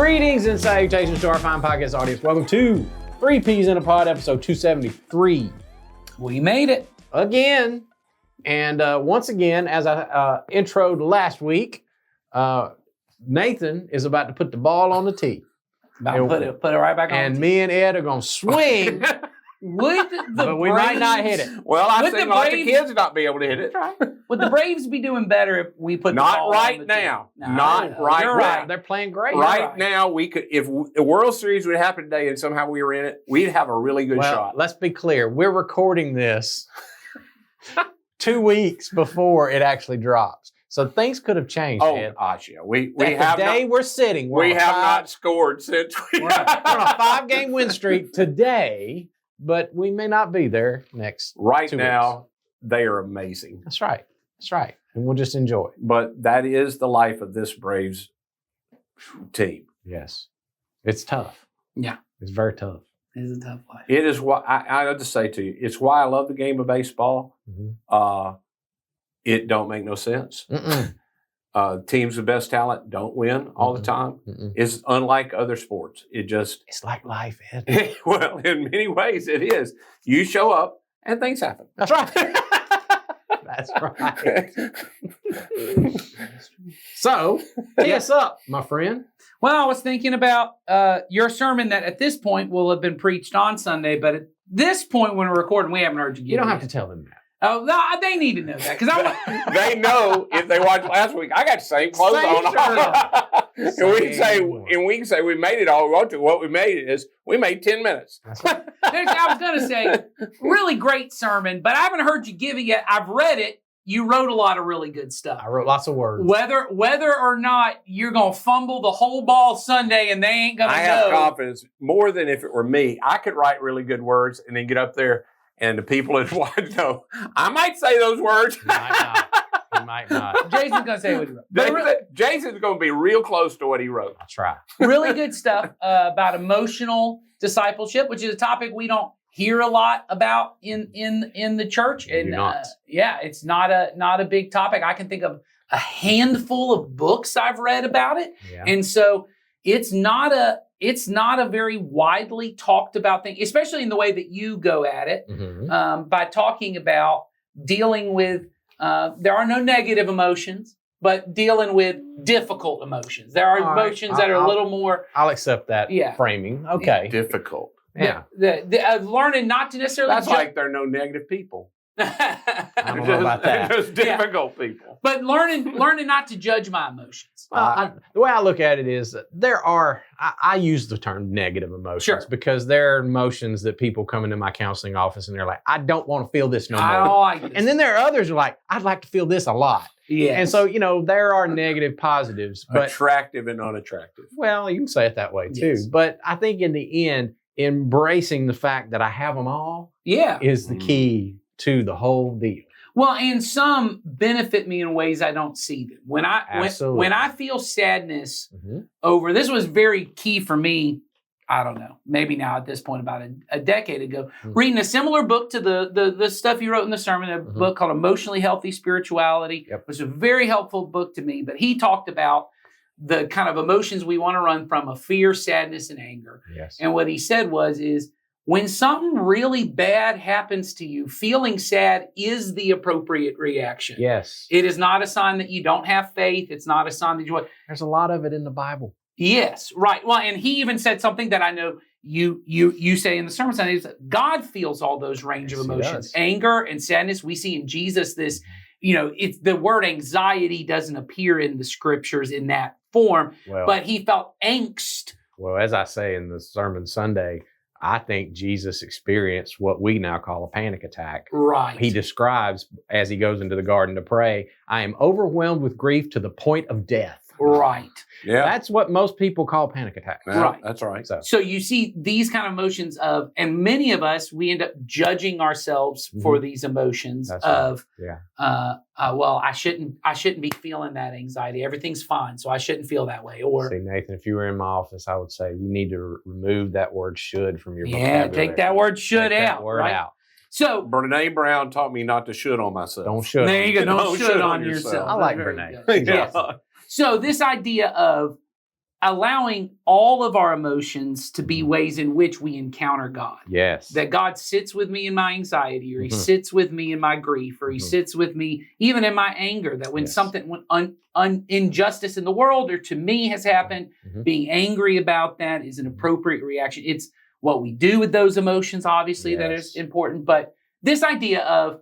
Greetings and salutations to our fine podcast audience. Welcome to 3 Ps in a Pod, episode 273. We made it. Again. And once again, as I introed last week, Nathan is about to put the ball on the tee. About to put it right back on. And me and Ed are going to swing. Would the but we might not hit it. Well, I've seen lots of Braves- kids not be able to hit it. Would the Braves be doing better if we put the ball Not right on the tee? now. No, Not right you're now. right. They're playing great. Right now, we could, if the World Series would happen today and somehow we were in it, we'd have a really good Well, shot. let's be clear. We're recording this 2 weeks before it actually drops. So things could have changed, Oh, Ed. gosh, yeah. We The have day not, we're sitting, we on a have five- not scored since we we're on a 5-game win streak today, but we may not be there next Right 2 now, weeks. they are amazing. That's right. That's right. And we'll just enjoy. But that is the life of this Braves team. Yes. It's tough. Yeah. It's very tough. It is a tough life. It is what I have to say to you. It's why I love the game of baseball. Mm-hmm. It don't make no sense. Mm-mm. Teams with best talent don't win all the time. Mm-mm. It's unlike other sports. It just, It's like life, Ed. well, in many ways it is. You show up and things happen. That's right. That's right. So, tee us up, my friend. Well, I was thinking about your sermon that at this point will have been preached on Sunday, but at this point when we're recording, we haven't heard you. You don't have to tell them that. Oh, no, they need to know that because I They know if they watched last week. I got the same clothes Same on. shirt. and we can Same. say we made it all we want to. What we made is we made 10 minutes. That's right. I was going to say, really great sermon, but I haven't heard you give it yet. I've read it. You wrote a lot of really good stuff. I wrote lots of words. Whether or not you're going to fumble the whole ball Sunday and they ain't going to I know. have confidence more than if it were me. I could write really good words and then get up there and the people that watch know. I might say those words. You might not. You might not. Jason's going to say what he wrote. But Jason's going to be real close to what he wrote. That's right. really good stuff about emotional discipleship, which is a topic we don't hear a lot about in the church. We do not. Yeah, it's not a big topic. I can think of a handful of books I've read about it. Yeah. And so it's not a very widely talked about thing, especially in the way that you go at it, Mhm. by talking about dealing with, there are no negative emotions, but dealing with difficult emotions. There are All right. emotions that are a little more, I'll accept that Yeah. framing. Okay. Difficult. Yeah. learning not to necessarily That's like there are no negative people. I don't know about that. They're just difficult people. but learning not to judge my emotions. The way I look at it is that there are, I use the term negative emotions Sure. because there are emotions that people come into my counseling office and they're like, I don't want to feel this no I more. don't like this. And then there are others who are like, I'd like to feel this a lot. yeah. And so, there are negative positives, but Attractive and unattractive. well, you can say it that way too. Yes. But I think in the end, embracing the fact that I have them all yeah. is the key to the whole deal. Well, and some benefit me in ways I don't see them. When Absolutely. I feel sadness Mhm. over, this was very key for me. I don't know, maybe now at this point, about a decade ago, reading a similar book to the stuff you wrote in the sermon, a book called Emotionally Healthy Spirituality. Yep. It was a very helpful book to me, but he talked about the kind of emotions we want to run from of fear, sadness, and anger. Yes. And what he said is when something really bad happens to you, feeling sad is the appropriate reaction. Yes. It is not a sign that you don't have faith. It's not a sign that you... There's a lot of it in the Bible. Yes, right. Well, and he even said something that I know you say in the sermon Sunday, is that God feels all those range Yes, of he emotions. does. Anger and sadness. We see in Jesus this, it's the word anxiety doesn't appear in the scriptures in that form, Well, but he felt angst. Well, as I say in the sermon Sunday, I think Jesus experienced what we now call a panic attack. Right. He describes, as he goes into the garden to pray, I am overwhelmed with grief to the point of death. Right. Yeah. That's what most people call panic attack. Yeah, Right. That's right. So you see these kind of emotions of, and many of us, we end up judging ourselves for these emotions That's of, Yeah. well, I shouldn't be feeling that anxiety. Everything's fine, so I shouldn't feel that way. Or See, Nathan, if you were in my office, I would say you need to remove that word should from your yeah, vocabulary. take that word should Take out. that word right? out. So Brene Brown taught me not to should on myself. Don't should. there you go. Don't Don't should should on on yourself. yourself. I like Very Brene. good. Yeah. Yes. So this idea of allowing all of our emotions to be ways in which we encounter God. Yes. That God sits with me in my anxiety, or he Mhm. sits with me in my grief, or he Mhm. sits with me even in my anger, that when Yes. something, injustice in the world or to me has happened, Mhm. being angry about that is an appropriate reaction. It's what we do with those emotions, obviously, that is Yes. important. But this idea of,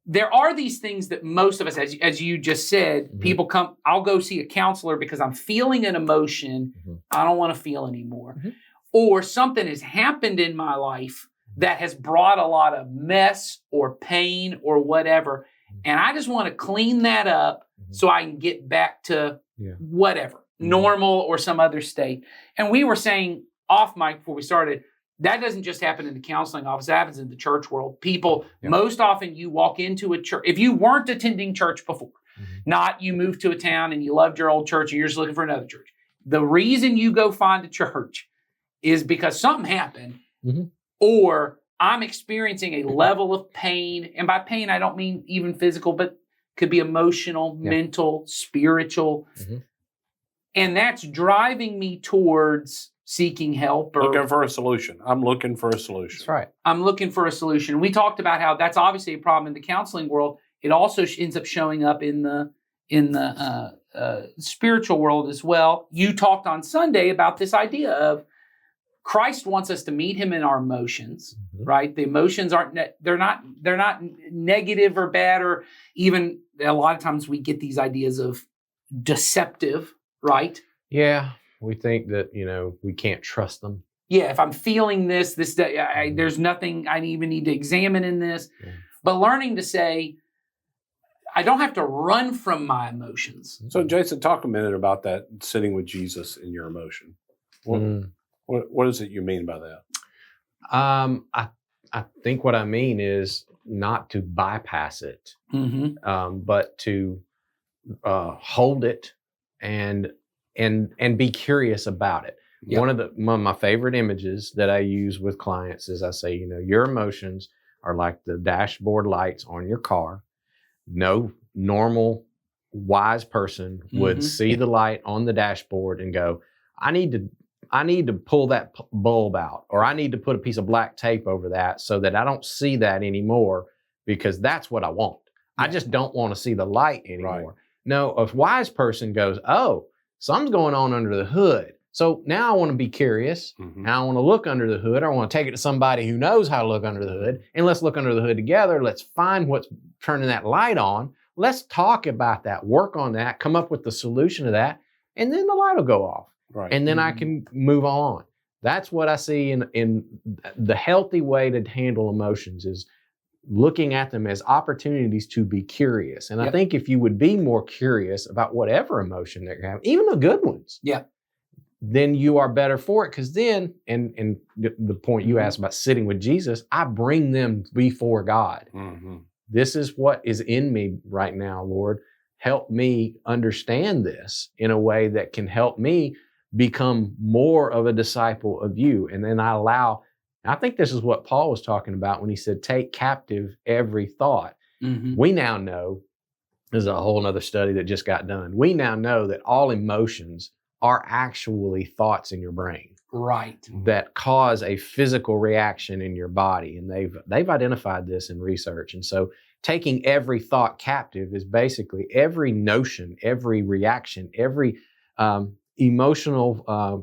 there are these things that most of us, as you just said, Mhm. people come, I'll go see a counselor because I'm feeling an emotion Mhm. I don't want to feel anymore. Mhm. Or something has happened in my life that has brought a lot of mess or pain or whatever. And I just want to clean that up so I can get back to whatever, normal or some other state. And we were saying off mic before we started, that doesn't just happen in the counseling office. That happens in the church world. People, most often you walk into a church, if you weren't attending church before, not you moved to a town and you loved your old church and you're just looking for another church. The reason you go find a church is because something happened, or I'm experiencing a level of pain. And by pain, I don't mean even physical, but could be emotional, mental, spiritual. And that's driving me towards seeking help. Or Looking for a solution. I'm looking for a solution. That's right. I'm looking for a solution. We talked about how that's obviously a problem in the counseling world. It also ends up showing up in the spiritual world as well. You talked on Sunday about this idea of Christ wants us to meet him in our emotions, right? The emotions aren't, they're not negative or bad, or even a lot of times we get these ideas of deceptive, right? Yeah. We think that, we can't trust them. Yeah, if I'm feeling this, there's nothing I even need to examine in this. Yeah. But learning to say, I don't have to run from my emotions. So, Jason, talk a minute about that, sitting with Jesus in your emotion. What is it you mean by that? I think what I mean is not to bypass it, but to hold it and be curious about it. Yep. One of my favorite images that I use with clients is I say, your emotions are like the dashboard lights on your car. No normal, wise person would see the light on the dashboard and go, I need to pull that bulb out, or I need to put a piece of black tape over that so that I don't see that anymore, because that's what I want. I just don't want to see the light anymore. Right. No, a wise person goes, oh, something's going on under the hood. So now I want to be curious, and I want to look under the hood. I want to take it to somebody who knows how to look under the hood, and let's look under the hood together. Let's find what's turning that light on. Let's talk about that, work on that, come up with the solution to that, and then the light will go off. Right. And then I can move on. That's what I see in the healthy way to handle emotions, is looking at them as opportunities to be curious. And I think if you would be more curious about whatever emotion that you're having, even the good ones, then you are better for it. Because then, and the point you asked about sitting with Jesus, I bring them before God. This is what is in me right now, Lord. Help me understand this in a way that can help me become more of a disciple of you. And then I think this is what Paul was talking about when he said, take captive every thought. We now know, there's a whole other study that just got done. We now know that all emotions are actually thoughts in your brain. Right. That cause a physical reaction in your body. And they've identified this in research. And so taking every thought captive is basically every notion, every reaction, every emotional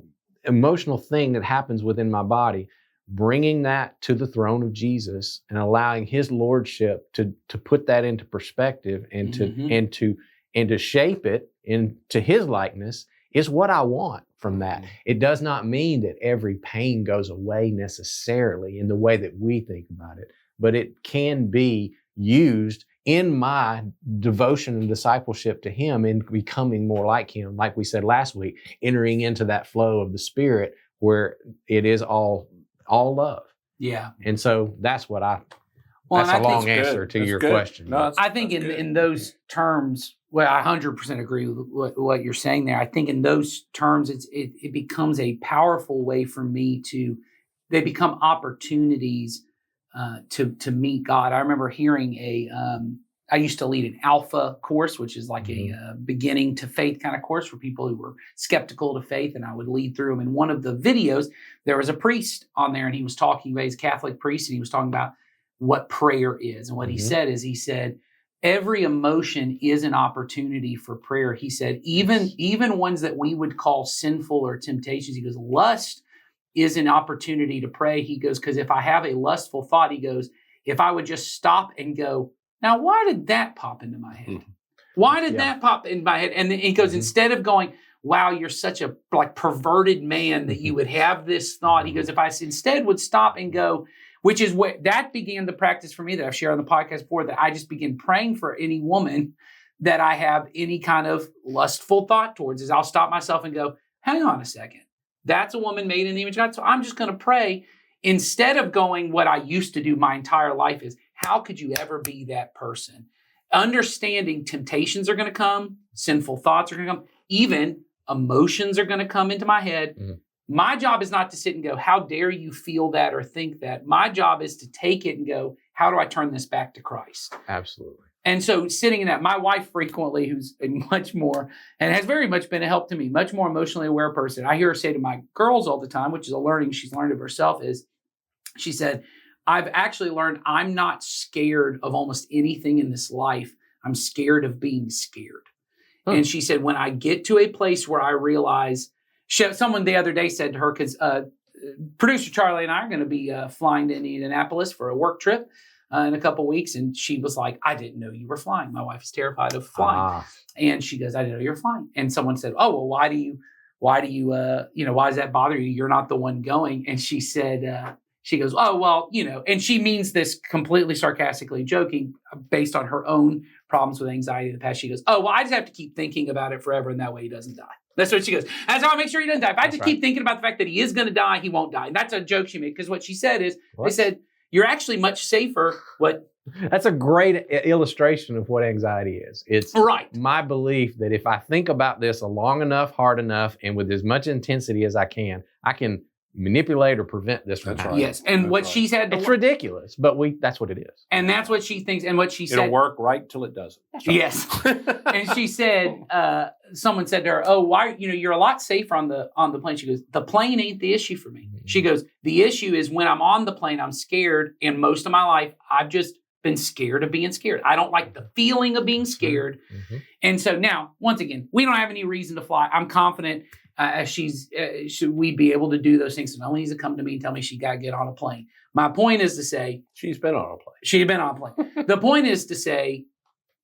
thing that happens within my body, bringing that to the throne of Jesus and allowing his lordship to put that into perspective and to shape it into his likeness is what I want from that. It does not mean that every pain goes away necessarily in the way that we think about it, but it can be used in my devotion and discipleship to him and becoming more like him, like we said last week, entering into that flow of the Spirit where it is all love. Yeah. And so that's what that's a long answer to your question. No, I think in those terms, well, I 100% agree with what you're saying there. I think in those terms, it becomes a powerful way for me they become opportunities to meet God. I remember hearing I used to lead an alpha course, which is like a beginning to faith kind of course for people who were skeptical to faith. And I would lead through them. In one of the videos, there was a priest on there and he was talking about, he's a Catholic priest, and he was talking about what prayer is. And what he said, every emotion is an opportunity for prayer. He said, even ones that we would call sinful or temptations, he goes, lust is an opportunity to pray. He goes, because if I have a lustful thought, he goes, if I would just stop and go, now, why did that pop into my head? Why did that pop in my head? And then he goes, instead of going, wow, you're such a like perverted man that you would have this thought. He goes, if I instead would stop and go, which is what that began the practice for me that I've shared on the podcast before, that I just begin praying for any woman that I have any kind of lustful thought towards, is I'll stop myself and go, hang on a second. That's a woman made in the image of God. So I'm just going to pray instead of going, what I used to do my entire life is, how could you ever be that person? Understanding temptations are going to come, sinful thoughts are going to come, even emotions are going to come into my head. My job is not to sit and go, how dare you feel that or think that? My job is to take it and go, how do I turn this back to Christ? Absolutely. And so sitting in that, my wife frequently, who's a much more, and has very much been a help to me, much more emotionally aware person. I hear her say to my girls all the time, which is a learning she's learned of herself, is she said, I've actually learned I'm not scared of almost anything in this life. I'm scared of being scared. And she said, when I get to a place where I realize, someone the other day said to her, because producer Charlie and I are going to be flying to Indianapolis for a work trip in a couple of weeks. And she was like, I didn't know you were flying. My wife is terrified of flying. And she goes, I didn't know you were flying. And someone said, oh, well, why does that bother you? You're not the one going. And she said, she goes, oh, well, and she means this completely sarcastically joking based on her own problems with anxiety in the past. She goes, oh, well, I just have to keep thinking about it forever. And that way he doesn't die. That's what she goes. That's how I make sure he doesn't die. If I just keep thinking about the fact that he is going to die, he won't die. And that's a joke she made, because what she said is, they said, you're actually much safer. That's a great illustration of what anxiety is. It's my belief that if I think about this long enough, hard enough, and with as much intensity as I can manipulate or prevent this from happening. Yes. And what she's had to it's ridiculous, but that's what it is. And that's what she thinks. And what she said. It'll work right till it doesn't. Yes. And she said, someone said to her, oh, why, you're a lot safer on the plane. She goes, the plane ain't the issue for me. She goes, the issue is when I'm on the plane, I'm scared. And most of my life, I've just been scared of being scared. I don't like the feeling of being scared. And so now, once again, we don't have any reason to fly. I'm confident should we be able to do those things? So no one needs to come to me and tell me she got to get on a plane. My point is to say, she's been on a plane. She had been on a plane. The point is to say,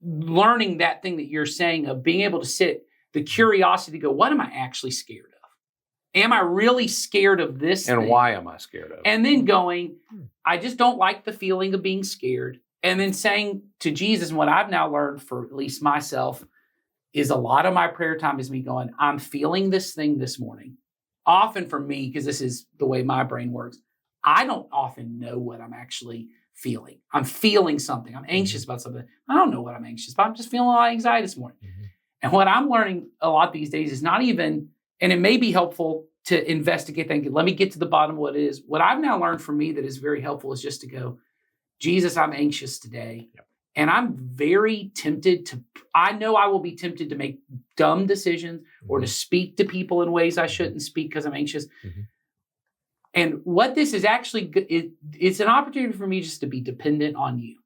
learning that thing that you're saying of being able to sit, the curiosity to go, what am I actually scared of? Am I really scared of this And thing? why am I scared of it? And then going, I just don't like the feeling of being scared. And then saying to Jesus, and what I've now learned for at least myself, is a lot of my prayer time is me going, I'm feeling this thing this morning. Often for me, because this is the way my brain works, I don't often know what I'm actually feeling. I'm feeling something. I'm anxious about something. I don't know what I'm anxious about. I'm just feeling a lot of anxiety this morning. And what I'm learning a lot these days is not even, and it may be helpful to investigate thinking, let me get to the bottom of what it is. What I've now learned for me that is very helpful is just to go, Jesus, I'm anxious today. And I'm very tempted I know I will be tempted to make dumb decisions or to speak to people in ways I shouldn't speak because I'm anxious. And what this is actually, it's an opportunity for me just to be dependent on you.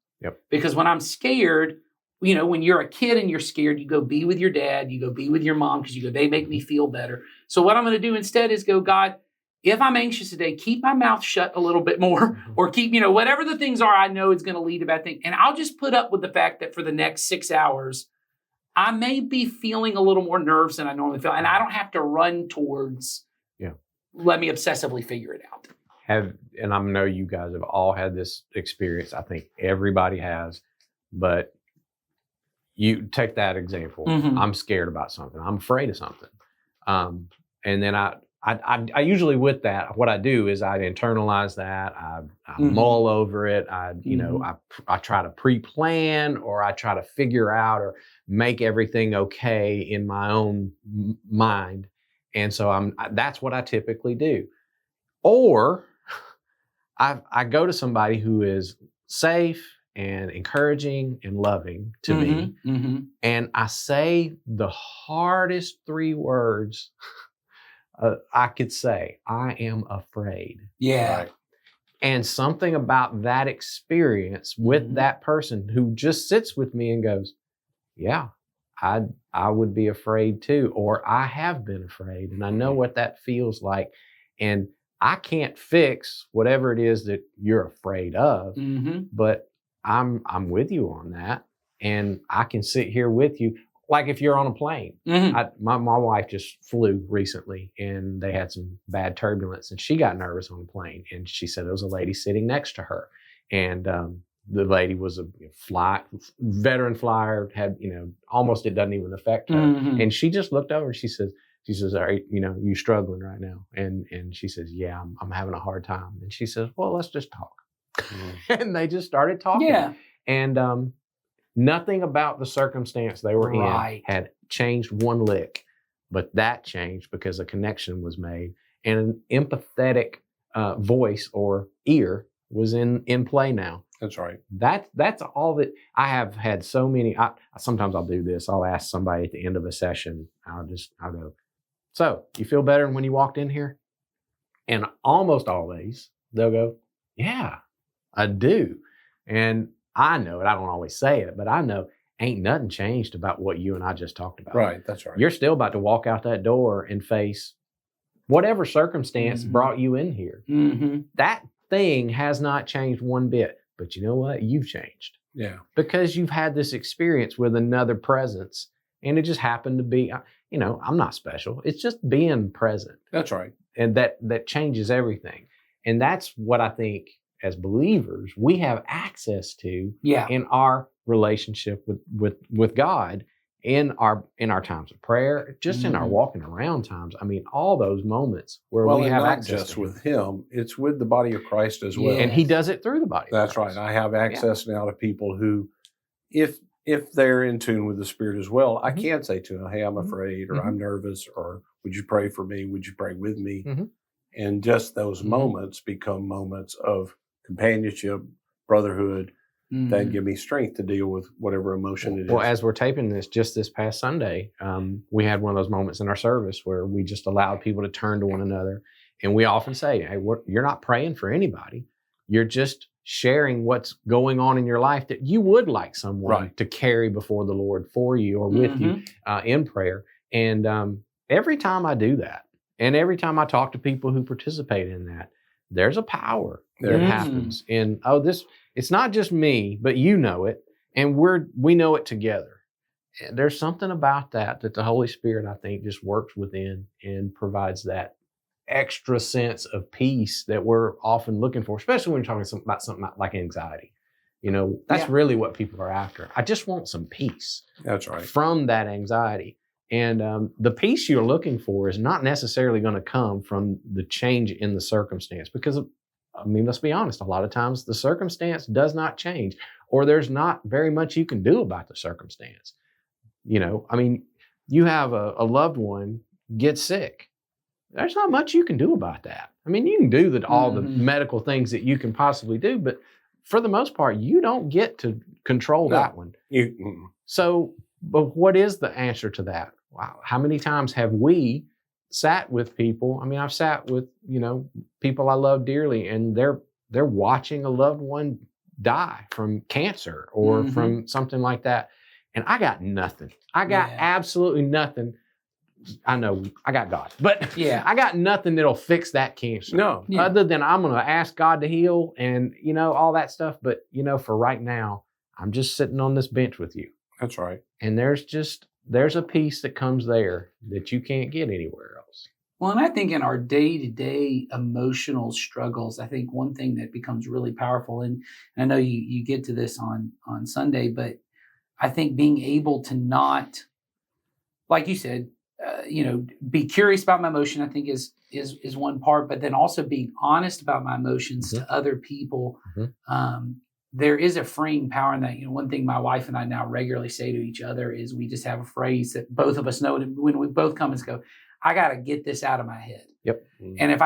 Because when I'm scared, when you're a kid and you're scared, you go be with your dad, you go be with your mom because you go, they make me feel better. So what I'm going to do instead is go, God, if I'm anxious today, keep my mouth shut a little bit more or keep, whatever the things are I know is going to lead to bad things. And I'll just put up with the fact that for the next 6 hours, I may be feeling a little more nerves than I normally feel. And I don't have to run towards, let me obsessively figure it out. And I know you guys have all had this experience. I think everybody has, but you take that example. I'm scared about something. I'm afraid of something. And then I usually with that, what I do is I internalize that. I mull over it. I try to pre-plan or I try to figure out or make everything okay in my own mind. And so that's what I typically do. Or I go to somebody who is safe and encouraging and loving to me. And I say the hardest 3 words I could say. I am afraid. Yeah. Right. And something about that experience with that person who just sits with me and goes, yeah, I would be afraid too, or I have been afraid, and I know what that feels like. And I can't fix whatever it is that you're afraid of, but I'm with you on that, and I can sit here with you. Like if you're on a plane, my wife just flew recently, and they had some bad turbulence, and she got nervous on the plane, and she said there was a lady sitting next to her, and the lady was a veteran flyer, had almost it doesn't even affect her, and she just looked over and she says, "Are you struggling right now?" And she says, "Yeah, I'm having a hard time." And she says, "Well, let's just talk." And they just started talking. Yeah. And nothing about the circumstance they were in had changed one lick, but that changed because a connection was made, and an empathetic voice or ear was in play now. That's right. That's all that I have had. So many. Sometimes I'll do this. I'll ask somebody at the end of a session. I'll go, "So you feel better than when you walked in here?" And almost always they'll go, "Yeah, I do." And I know it. I don't always say it, but I know ain't nothing changed about what you and I just talked about. Right. That's right. You're still about to walk out that door and face whatever circumstance brought you in here. That thing has not changed one bit. But you know what? You've changed. Yeah. Because you've had this experience with another presence, and it just happened to be, I'm not special. It's just being present. That's right. And that changes everything. And that's what I think as believers we have access to in our relationship with God, in our times of prayer, just in our walking around times. I mean, all those moments where we have not access just to with Him, it's with the body of Christ as well. And He does it through the body. That's right. I have access now to people who, if they're in tune with the Spirit as well, I can say to them, "Hey, I'm afraid," or "I'm nervous," or "Would you pray for me? Would you pray with me?" And just those moments become moments of companionship, brotherhood, that give me strength to deal with whatever emotion it is. Well, as we're taping this, just this past Sunday, we had one of those moments in our service where we just allowed people to turn to one another. And we often say, "Hey, you're not praying for anybody. You're just sharing what's going on in your life that you would like someone to carry before the Lord for you or with you in prayer." And every time I do that, and every time I talk to people who participate in that, there's a power that happens. And it's not just me, but you know it, and we know it together. And there's something about that the Holy Spirit, I think, just works within and provides that extra sense of peace that we're often looking for, especially when you're talking about something like anxiety. That's really what people are after. I just want some peace. That's right. From that anxiety. And the peace you're looking for is not necessarily going to come from the change in the circumstance, because, let's be honest, a lot of times the circumstance does not change, or there's not very much you can do about the circumstance. You have a loved one get sick. There's not much you can do about that. You can do all the medical things that you can possibly do, but for the most part, you don't get to control that one. So, but what is the answer to that? Wow. How many times have we sat with people? I've sat with, people I love dearly, and they're watching a loved one die from cancer or from something like that. And I got nothing. I got absolutely nothing. I know I got God, but I got nothing that'll fix that cancer. No. Other than I'm going to ask God to heal and, all that stuff. But, for right now, I'm just sitting on this bench with you. That's right. And there's a peace that comes there that you can't get anywhere else. Well, and I think in our day-to-day emotional struggles, I think one thing that becomes really powerful, and I know you get to this on Sunday, but I think being able to not, like you said, be curious about my emotion, I think is one part, but then also being honest about my emotions to other people. There is a freeing power in that. One thing my wife and I now regularly say to each other is we just have a phrase that both of us know when we both come and go, "I got to get this out of my head." Yep. And if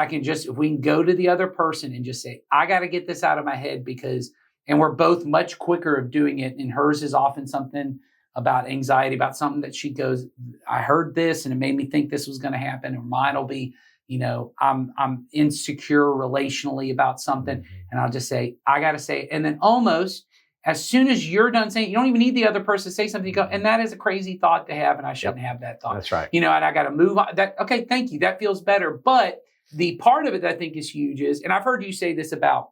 we can go to the other person and just say, "I got to get this out of my head because And we're both much quicker of doing it. And hers is often something about anxiety, about something that she goes, I heard this and it made me think this was going to happen. Or mine will be, I'm insecure relationally about something. And I'll just say, I got to say it. And then almost as soon as you're done saying, you don't even need the other person to say something. You go, and that is a crazy thought to have. And I shouldn't have that thought. That's right. And I got to move on. Okay, thank you. That feels better. But the part of it that I think is huge is, and I've heard you say this about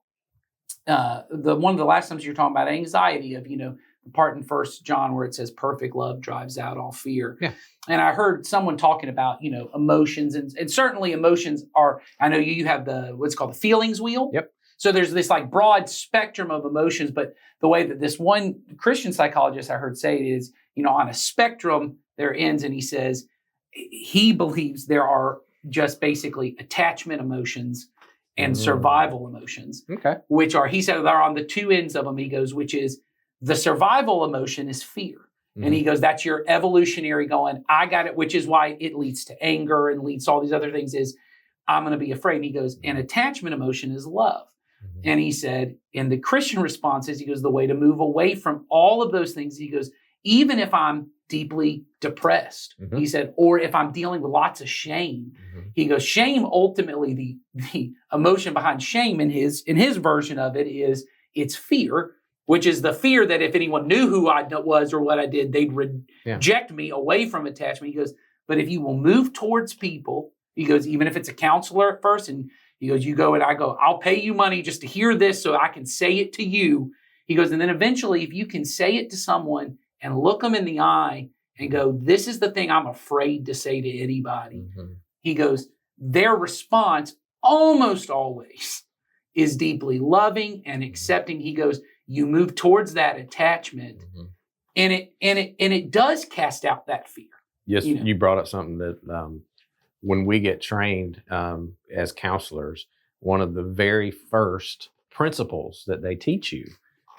one of the last times you're talking about anxiety of, the part in 1 John where it says perfect love drives out all fear. Yeah. And I heard someone talking about, emotions and certainly emotions are, I know you have what's called the feelings wheel. Yep. So there's this like broad spectrum of emotions, but the way that this one Christian psychologist I heard say it is, on a spectrum there ends, and he says he believes there are just basically attachment emotions and survival emotions. Okay. Which are, he said, they're on the two ends of them. He goes, which is the survival emotion is fear. And he goes, that's your evolutionary going, I got it, which is why it leads to anger and leads to all these other things is I'm going to be afraid. And he goes, and attachment emotion is love. And he said, in the Christian responses, he goes, the way to move away from all of those things, he goes, even if I'm deeply depressed, he said, or if I'm dealing with lots of shame, he goes, shame ultimately, the emotion behind shame in his version of it is it's fear, which is the fear that if anyone knew who I was or what I did, they'd reject me away from attachment. He goes, but if you will move towards people, he goes, even if it's a counselor at first, and he goes, you go and I go, I'll pay you money just to hear this so I can say it to you. He goes, and then eventually if you can say it to someone and look them in the eye and go, this is the thing I'm afraid to say to anybody. He goes, their response almost always is deeply loving and accepting. He goes, you move towards that attachment and it does cast out that fear. Yes. You brought up something that, when we get trained as counselors, one of the very first principles that they teach you,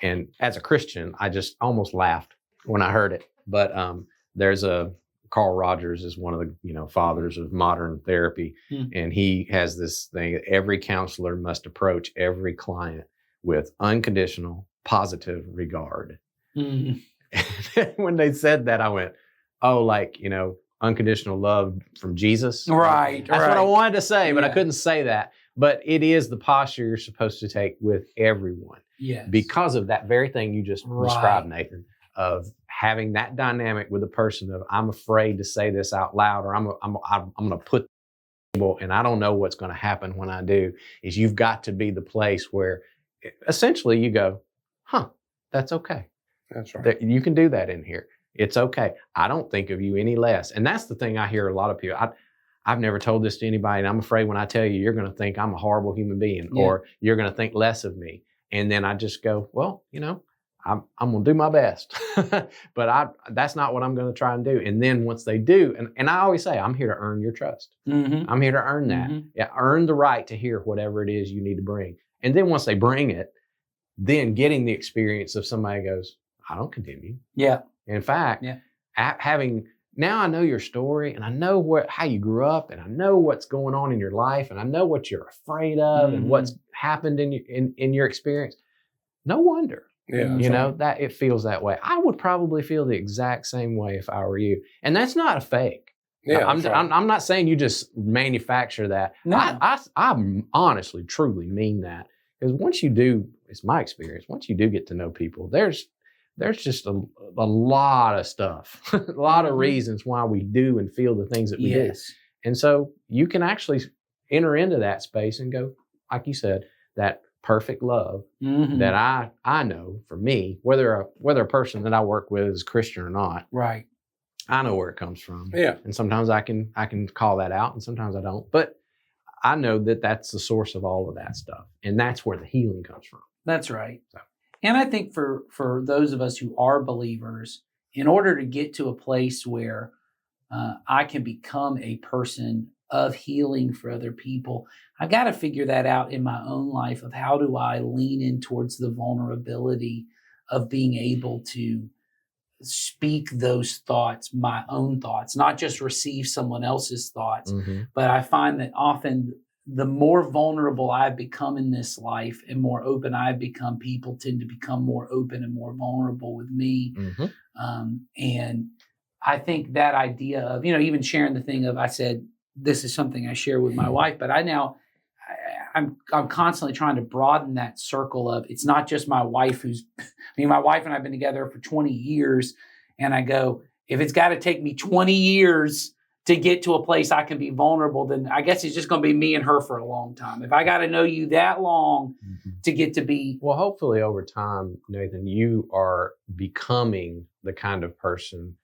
and as a Christian, I just almost laughed when I heard it. But there's Carl Rogers is one of the fathers of modern therapy, and he has this thing: every counselor must approach every client with unconditional, positive regard. When they said that, I went, "Oh, unconditional love from Jesus." Right. That's what I wanted to say, but I couldn't say that. But it is the posture you're supposed to take with everyone. Yes. Because of that very thing you just described, Nathan, of having that dynamic with a person of, I'm afraid to say this out loud, or I'm going to put the table and I don't know what's going to happen when I do, is you've got to be the place where essentially you go, that's okay. That's right. You can do that in here. It's okay. I don't think of you any less. And that's the thing I hear a lot of people. I've never told this to anybody, and I'm afraid when I tell you, you're going to think I'm a horrible human being, or you're going to think less of me. And then I just go, well, I'm going to do my best, but that's not what I'm going to try and do. And then once they do, and I always say, I'm here to earn your trust. I'm here to earn that. Yeah, earn the right to hear whatever it is you need to bring. And then once they bring it, then getting the experience of somebody goes, I don't condemn you. Yeah. In fact, now I know your story, and I know how you grew up, and I know what's going on in your life, and I know what you're afraid of and what's happened in your experience. No wonder. Yeah, that it feels that way. I would probably feel the exact same way if I were you. And that's not a fake. Yeah, I'm not saying you just manufacture that. No. I honestly, truly mean that. Because once you do, it's my experience, once you do get to know people, there's just a lot of stuff, a lot of reasons why we do and feel the things that we do. And so you can actually enter into that space and go, like you said, that perfect love that I know for me, whether a person that I work with is Christian or not, right? I know where it comes from. Yeah. And sometimes I can call that out, and sometimes I don't. But I know that that's the source of all of that stuff, and that's where the healing comes from. That's right. So. And I think for those of us who are believers, in order to get to a place where I can become a person of healing for other people, I got to figure that out in my own life of how do I lean in towards the vulnerability of being able to speak those thoughts, my own thoughts, not just receive someone else's thoughts. But I find that often the more vulnerable I've become in this life and more open I've become, people tend to become more open and more vulnerable with me. And I think that idea of, even sharing the thing of, I said, this is something I share with my wife, but I'm constantly trying to broaden that circle of, it's not just my wife my wife and I have been together for 20 years. And I go, if it's got to take me 20 years to get to a place I can be vulnerable, then I guess it's just going to be me and her for a long time. If I got to know you that long to get to be. Well, hopefully over time, Nathan, you are becoming the kind of person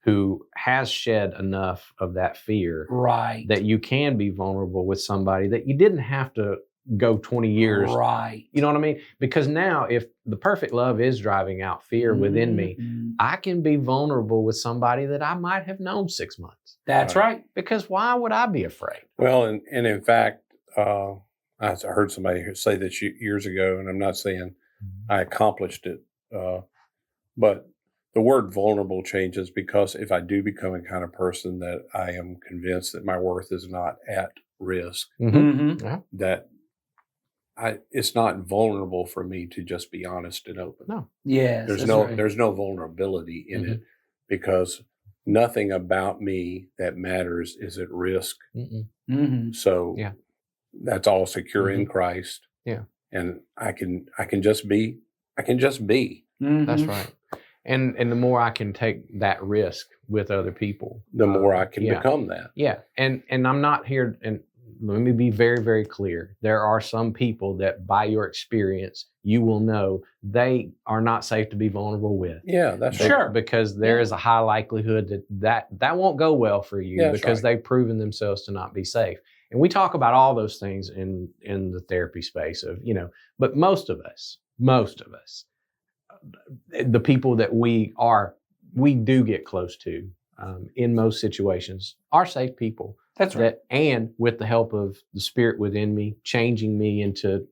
who has shed enough of that fear, right, that you can be vulnerable with somebody that you didn't have to go 20 years. Right. You know what I mean? Because now if the perfect love is driving out fear within me, I can be vulnerable with somebody that I might have known 6 months. That's right. Because why would I be afraid? Well, and in fact, I heard somebody say this years ago, and I'm not saying I accomplished it, but the word vulnerable changes, because if I do become a kind of person that I am convinced that my worth is not at risk, that it's not vulnerable for me to just be honest and open. No. Yes. There's no vulnerability in it, because nothing about me that matters is at risk. So that's all secure in Christ. Yeah. And I can just be. That's right. And the more I can take that risk with other people, the more I can become that. Yeah. And I'm not here, and let me be very, very clear. There are some people that by your experience, you will know they are not safe to be vulnerable with. Yeah, that's sure. right. Because there is a high likelihood that won't go well for you, because they've proven themselves to not be safe. And we talk about all those things in the therapy space of, but most of us, the people that we do get close to in most situations are safe people. That's right. And with the help of the Spirit within me, changing me into,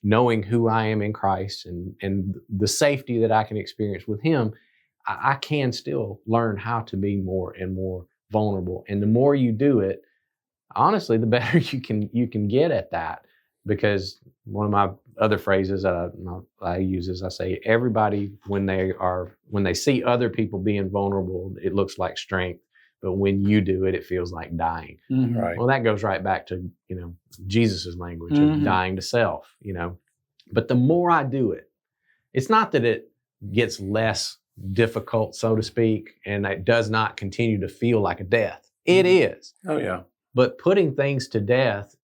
knowing who I am in Christ and the safety that I can experience with Him, I can still learn how to be more and more vulnerable. And the more you do it, honestly, the better you can get at that. Because one of my other phrases that I use is, I say, everybody, when they see other people being vulnerable, it looks like strength. But when you do it, it feels like dying. Right. Well, that goes right back to, Jesus's language of dying to self, But the more I do it, it's not that it gets less difficult, so to speak, and it does not continue to feel like a death. It is. Oh, yeah. But putting things to death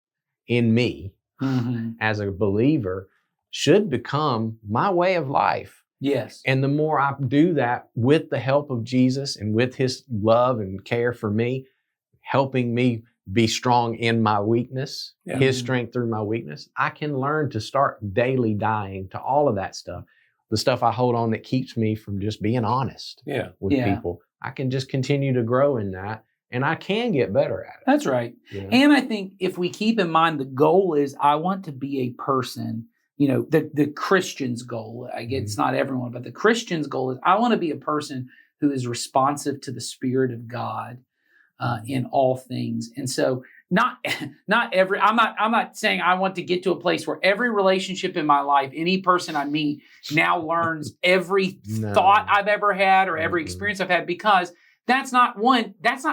in me as a believer should become my way of life. Yes. And the more I do that with the help of Jesus and with His love and care for me, helping me be strong in my weakness, His strength through my weakness, I can learn to start daily dying to all of that stuff. The stuff I hold on that keeps me from just being honest with people. I can just continue to grow in that, and I can get better at it. That's right. And I think if we keep in mind, the goal is, I want to be a person, the Christian's goal, I get it's not everyone, but the Christian's goal is, I want to be a person who is responsive to the Spirit of God in all things. And so I'm not saying I want to get to a place where every relationship in my life, any person I meet now learns every thought I've ever had or every experience I've had, because that's not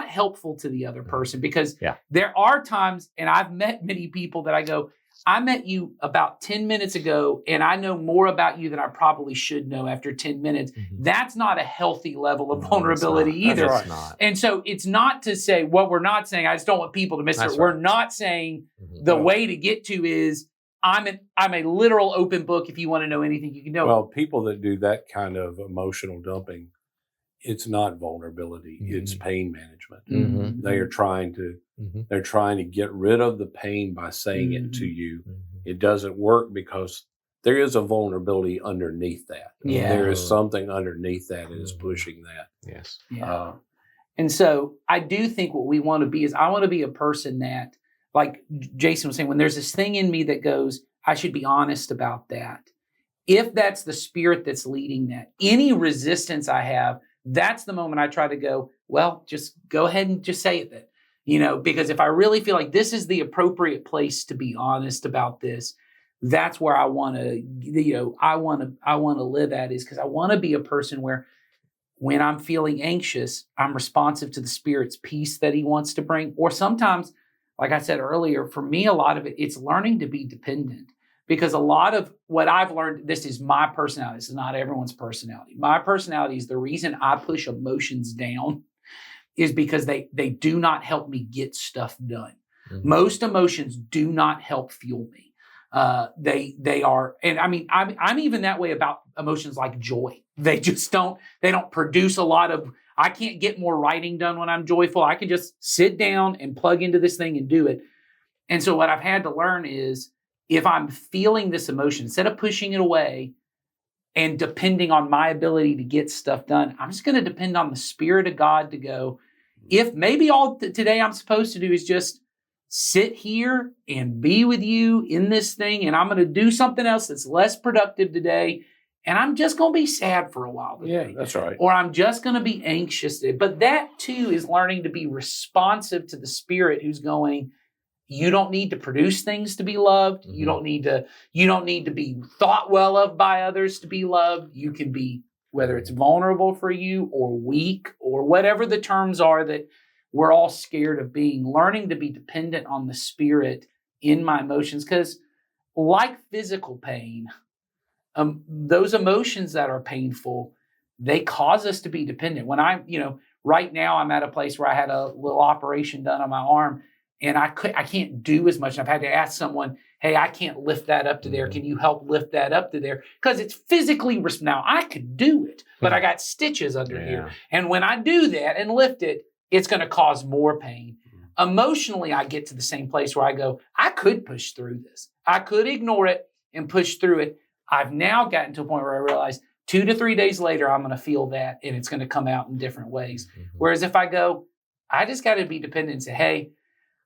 helpful to the other person. Because there are times, and I've met many people that I go, I met you about 10 minutes ago, and I know more about you than I probably should know after 10 minutes. That's not a healthy level of vulnerability either. That's not. And so it's not to say, what we're not saying, I just don't want people to miss it. We're not saying the way to get to is, I'm a literal open book. If you want to know anything, you can know. Well, people that do that kind of emotional dumping, it's not vulnerability, it's pain management. They are trying to get rid of the pain by saying it to you. It doesn't work, because there is a vulnerability underneath that. There is something underneath that is pushing that. Yes. And so I do think what we want to be is, I want to be a person that, like Jason was saying, when there's this thing in me that goes, I should be honest about that. If that's the Spirit that's leading that, any resistance I have, that's the moment I try to go, well, just go ahead and just say it then. because if I really feel like this is the appropriate place to be honest about this, that's where I want to, I want to live at, is because I want to be a person where when I'm feeling anxious, I'm responsive to the Spirit's peace that he wants to bring. Or sometimes, like I said earlier, for me, a lot of it's learning to be dependent. Because a lot of what I've learned, this is my personality. This is not everyone's personality. My personality is the reason I push emotions down is because they do not help me get stuff done. Mm-hmm. Most emotions do not help fuel me. They are, and I mean, I'm even that way about emotions like joy. They just don't produce a lot of, I can't get more writing done when I'm joyful. I can just sit down and plug into this thing and do it. And so what I've had to learn is, if I'm feeling this emotion, instead of pushing it away and depending on my ability to get stuff done, I'm just going to depend on the Spirit of God to go, if maybe all today I'm supposed to do is just sit here and be with you in this thing, and I'm going to do something else that's less productive today, and I'm just going to be sad for a while today. Yeah, that's right. Or I'm just going to be anxious today. But that too is learning to be responsive to the Spirit who's going, you don't need to produce things to be loved. Mm-hmm. You don't need to be thought well of by others to be loved. You can be, whether it's vulnerable for you or weak or whatever the terms are that we're all scared of being, learning to be dependent on the Spirit in my emotions. Because like physical pain, those emotions that are painful, they cause us to be dependent. When right now I'm at a place where I had a little operation done on my arm, and I can't do as much. I've had to ask someone, hey, I can't lift that up to there. Can you help lift that up to there? Because it's physically, now I could do it, but I got stitches under here. And when I do that and lift it, it's going to cause more pain. Emotionally, I get to the same place where I go, I could push through this. I could ignore it and push through it. I've now gotten to a point where I realize 2 to 3 days later, I'm going to feel that, and it's going to come out in different ways. Mm-hmm. Whereas if I go, I just got to be dependent and say, hey,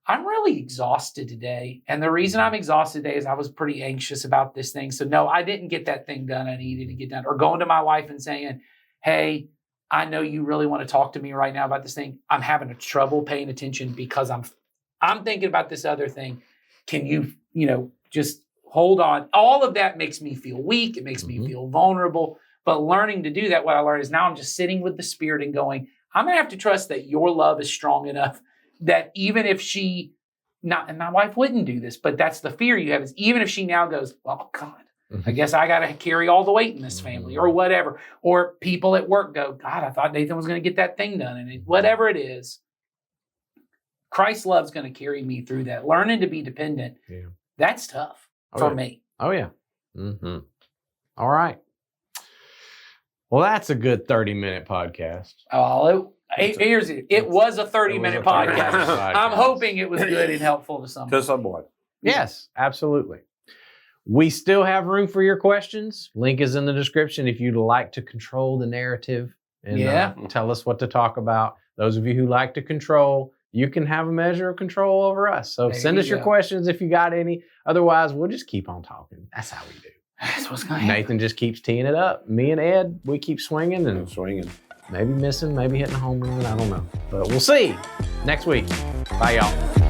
I'm really exhausted today. And the reason I'm exhausted today is I was pretty anxious about this thing. So no, I didn't get that thing done I needed to get done. Or going to my wife and saying, hey, I know you really want to talk to me right now about this thing. I'm having trouble paying attention because I'm thinking about this other thing. Can you, just hold on? All of that makes me feel weak. It makes me feel vulnerable. But learning to do that, what I learned is now I'm just sitting with the Spirit and going, I'm going to have to trust that your love is strong enough that even if and my wife wouldn't do this, but that's the fear you have, is even if she now goes, well, God, I guess I got to carry all the weight in this family or whatever. Or people at work go, God, I thought Nathan was going to get that thing done. And whatever it is, Christ's love's going to carry me through that. Learning to be dependent, that's tough for me. Oh, yeah. Mm-hmm. All right. Well, that's a good 30-minute podcast. Oh, it was a 30-minute podcast. I'm hoping it was good and helpful to someone. To someone. Yes, absolutely. We still have room for your questions. Link is in the description if you'd like to control the narrative and tell us what to talk about. Those of you who like to control, you can have a measure of control over us. So send us your questions if you got any. Otherwise, we'll just keep on talking. That's how we do. That's what's going to happen. Nathan just keeps teeing it up. Me and Ed, we keep swinging and swinging. Maybe missing, maybe hitting a home run. I don't know. But we'll see next week. Bye, y'all.